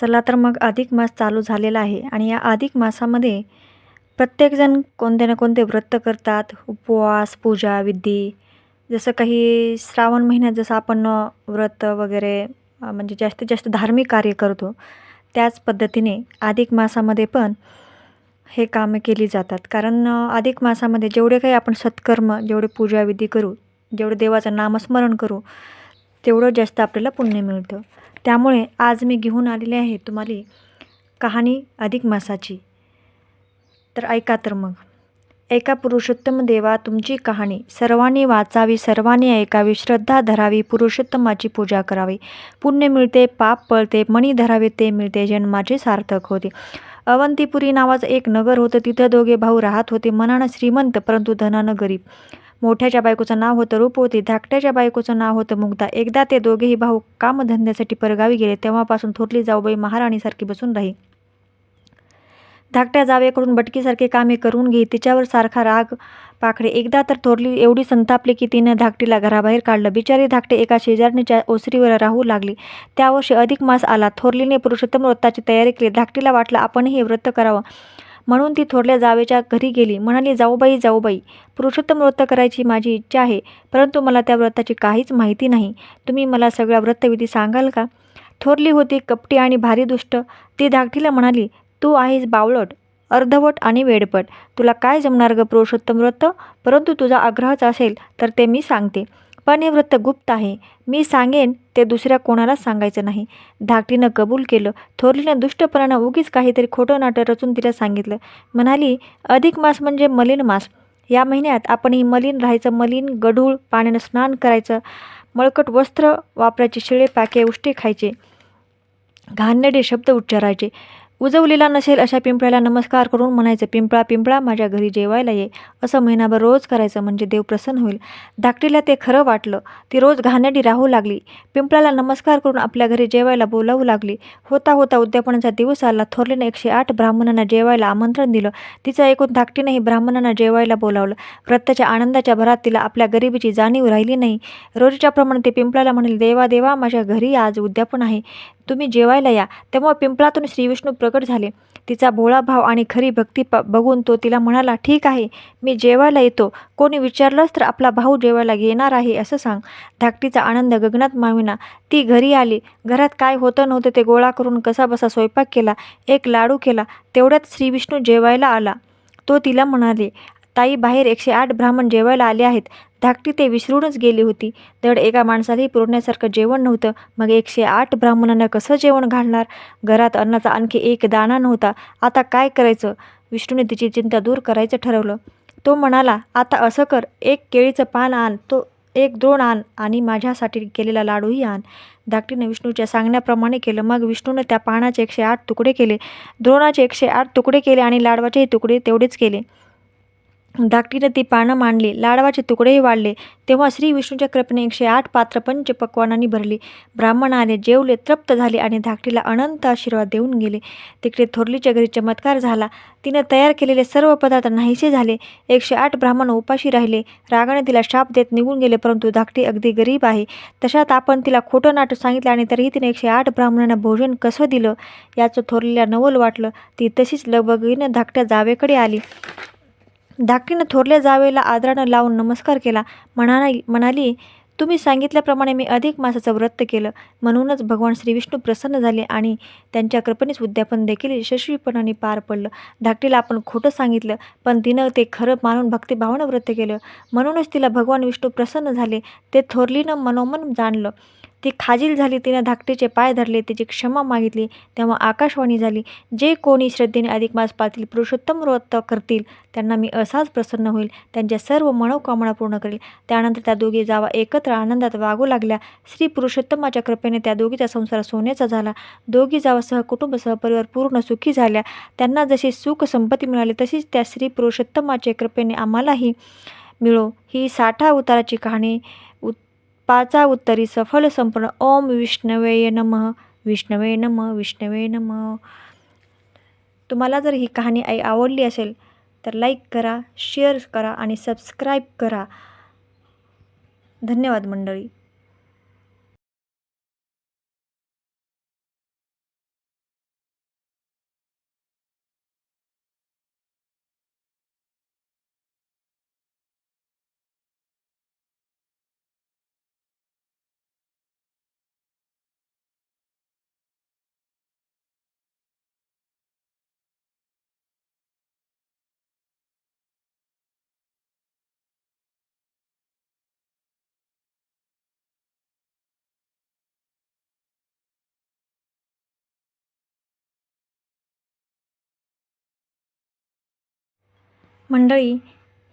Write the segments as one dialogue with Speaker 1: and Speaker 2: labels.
Speaker 1: चला तर मग अधिक मास चालू झालेला आहे आणि या अधिक मासामध्ये प्रत्येकजण कोणते ना कोणते व्रत करतात, उपवास, पूजा, विधी. जसं काही श्रावण महिन्यात जसं आपण व्रत वगैरे म्हणजे जास्तीत जास्त धार्मिक कार्य करतो, त्याच पद्धतीने अधिक मासामध्ये पण हे कामं केली जातात. कारण अधिक मासामध्ये जेवढे काही आपण सत्कर्म, जेवढे पूजा विधी करू, जेवढे देवाचं नामस्मरण करू, तेवढं जास्त आपल्याला पुण्य मिळतं. त्यामुळे आज मी घेऊन आलेले आहे तुम्हाला कहाणी अधिक मासाची. तर ऐका तर मग. एका पुरुषोत्तम देवा तुमची कहाणी सर्वांनी वाचावी, सर्वांनी ऐकावी, श्रद्धा धरावी, पुरुषोत्तमाची पूजा करावी. पुण्य मिळते, पाप पळते, मणी धरावे ते मिळते, जन्माचे सार्थक होते. अवंतीपुरी नावाचं एक नगर होतं. तिथं दोघे भाऊ राहत होते. मनानं श्रीमंत परंतु धनानं गरीब. मोठ्याच्या बायकोचं नाव होतं रूपवती, धाकट्याच्या बायकोचं नाव होतं मुग्धा. एकदा ते दोघेही भाऊ कामधंद्यासाठी परगावी गेले. तेव्हापासून थोरली जाऊबाई महाराणीसारखी बसून राही. धाकट्या जावेकडून बटकीसारखे कामे करून घे. तिच्यावर सारखा राग पाखडे. एकदा तर थोरली एवढी संतापली की तिनं धाकटीला घराबाहेर काढलं. बिचारी धाकटे एका शेजारणीच्या ओसरीवर राहू लागली. त्या वर्षी अधिक मास आला. थोरलीने पुरुषोत्तम व्रताची तयारी केली. धाकटीला वाटलं आपणही हे व्रत करावं, म्हणून ती थोरल्या जावेच्या घरी गेली. म्हणाली, जाऊबाई जाऊबाई, पुरुषोत्तम व्रत करायची माझी इच्छा आहे, परंतु मला त्या व्रताची काहीच माहिती नाही. तुम्ही मला सगळ्या व्रतविधी सांगाल का? थोरली होती कपटी आणि भारी दुष्ट. ती धाकटीला म्हणाली, तू आहेस बावळट, अर्धवट आणि वेडपट. तुला काय जमणार ग पुरुषोत्तम व्रत? परंतु तुझा आग्रहच असेल तर ते मी सांगते. पण हे व्रत गुप्त आहे. मी सांगेन ते दुसऱ्या कोणालाच सांगायचं नाही. धाकटीनं कबूल केलं. थोरलीनं दुष्टपणानं उगीच काहीतरी खोटं नाटं रचून तिला सांगितलं. म्हणाली, अधिक मास म्हणजे मलिन मास. या महिन्यात आपणही मलिन राहायचं, मलिन गढूळ पाण्यानं स्नान करायचं, मळकट वस्त्र वापरायचे, शिळे पाके उष्टे खायचे, घाणेरडे शब्द उच्चारायचे. उजवलेला नसेल अशा पिंपळाला नमस्कार करून म्हणायचं, पिंपळा पिंपळा माझ्या घरी जेवायला ये. असं महिनाभर रोज करायचं, म्हणजे देव प्रसन्न होईल. धाकटीला ते खरं वाटलं. ती रोज घाणेरडी राहू लागली. पिंपळाला नमस्कार करून आपल्या घरी जेवायला बोलावू लागली. होता होता उद्यापनाचा दिवस आला. थोरलीने 108 ब्राह्मणांना जेवायला आमंत्रण दिलं. तिचं ऐकून धाकटीनेही ब्राह्मणांना जेवायला बोलावलं. व्रताच्या आनंदाच्या भरात तिला आपल्या गरिबीची जाणीव राहिली नाही. रोजच्याप्रमाणे ते पिंपळाला म्हणाले, देवा देवा माझ्या घरी आज उद्यापन आहे, तुम्ही जेवायला या. तेव्हा पिंपळातून श्रीविष्णू प्रकट झाले. तिचा भोळा भाव आणि खरी भक्ती बघून तो तिला म्हणाला, ठीक आहे, मी जेवायला येतो. कोणी विचारलंच तर आपला भाऊ जेवायला येणार आहे असं सांग. धाकटीचा आनंद गगनात मावेना. ती घरी आली. घरात काय होतं नव्हतं ते गोळा करून कसाबसा स्वयंपाक केला. एक लाडू केला. तेवढ्यात श्रीविष्णू जेवायला आला. तो तिला म्हणाले, ताई, बाहेर 108 ब्राह्मण जेवायला आले आहेत. धाकटी ते विसरूनच गेली होती. धड एका माणसालाही पुरण्यासारखं जेवण नव्हतं. मग 108 ब्राह्मणांना कसं जेवण घालणार? घरात अन्नाचा आणखी एक दाणा नव्हता. आता काय करायचं? विष्णूने तिची चिंता दूर करायचं ठरवलं. तो म्हणाला, आता असं कर, एक केळीचं पान आण, तो एक द्रोण आण आणि माझ्यासाठी केलेला लाडूही आण. धाकटीने विष्णूच्या सांगण्याप्रमाणे केलं. मग विष्णूने त्या पानाचे 108 तुकडे केले, द्रोणाचे 108 तुकडे केले आणि लाडवाचेही तुकडे तेवढेच केले. धाकटीने ती पानं मांडली. लाडवाचे तुकडेही वाढले. तेव्हा श्री विष्णूच्या कृपेने 108 पात्र पंचपक्वानांनी भरली. ब्राह्मण आले, जेवले, तृप्त झाले आणि धाकटीला अनंत आशीर्वाद देऊन गेले. तिकडे थोरलीच्या घरी चमत्कार झाला. तिने तयार केलेले सर्व पदार्थ नाहीसे झाले. 108 ब्राह्मण उपाशी राहिले. रागाने तिला शाप देत निघून गेले. परंतु धाकटी अगदी गरीब आहे. तशात आपण तिला खोटं नाटं सांगितलं आणि तरीही तिने 108 ब्राह्मणांना भोजन कसं दिलं याचं थोरलीला नवल वाटलं. ती तशीच लगबगीनं धाकट्या जावेकडे आली. धाकटीनं थोरल्या जावेला आदरानं लावून नमस्कार केला. म्हणाली, तुम्ही सांगितल्याप्रमाणे मी अधिक मासाचं व्रत केलं, म्हणूनच भगवान श्रीविष्णू प्रसन्न झाले आणि त्यांच्या कृपेनेच उद्यापन देखील यशस्वीपणाने पार पडलं. धाकटीला आपण खोटं सांगितलं, पण तिनं ते खरं मानून भक्तिभावानं व्रत केलं, म्हणूनच तिला भगवान विष्णू प्रसन्न झाले. ते थोरलीनं मनोमन जाणलं. ती खाजील झाली. तिनं धाकटीचे पाय धरले, तिची क्षमा मागितली. तेव्हा आकाशवाणी झाली, जे कोणी श्रद्धेने अधिक मास पाळतील, पुरुषोत्तम व्रत करतील, त्यांना मी असाच प्रसन्न होईल, त्यांच्या सर्व मनोकामना पूर्ण करेल. त्यानंतर त्या दोघी जावा एकत्र आनंदात वागू लागल्या. श्री पुरुषोत्तमाच्या कृपेने त्या दोघीचा संसार सोन्याचा झाला. दोघी जावा सहकुटुंब सहपरिवार पूर्ण सुखी झाल्या. त्यांना जशी सुख संपत्ती मिळाली तशीच त्या श्री पुरुषोत्तमाच्या कृपेने आम्हालाही मिळो. ही 60 अवताराची कहाणी 5 उत्तरी सफल संपूर्ण. ओम विष्णवे नमः. विष्णवे नमः. विष्णवे नमः. तुम्हाला जर ही कहाणी आवडली असेल तर लाईक करा, शेअर करा आणि सबस्क्राईब करा. धन्यवाद मंडळी. मंडळी,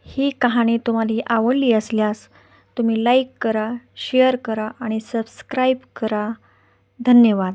Speaker 1: ही कहाणी तुम्हाला आवडली असल्यास तुम्ही लाईक करा, शेअर करा आणि सबस्क्राईब करा. धन्यवाद.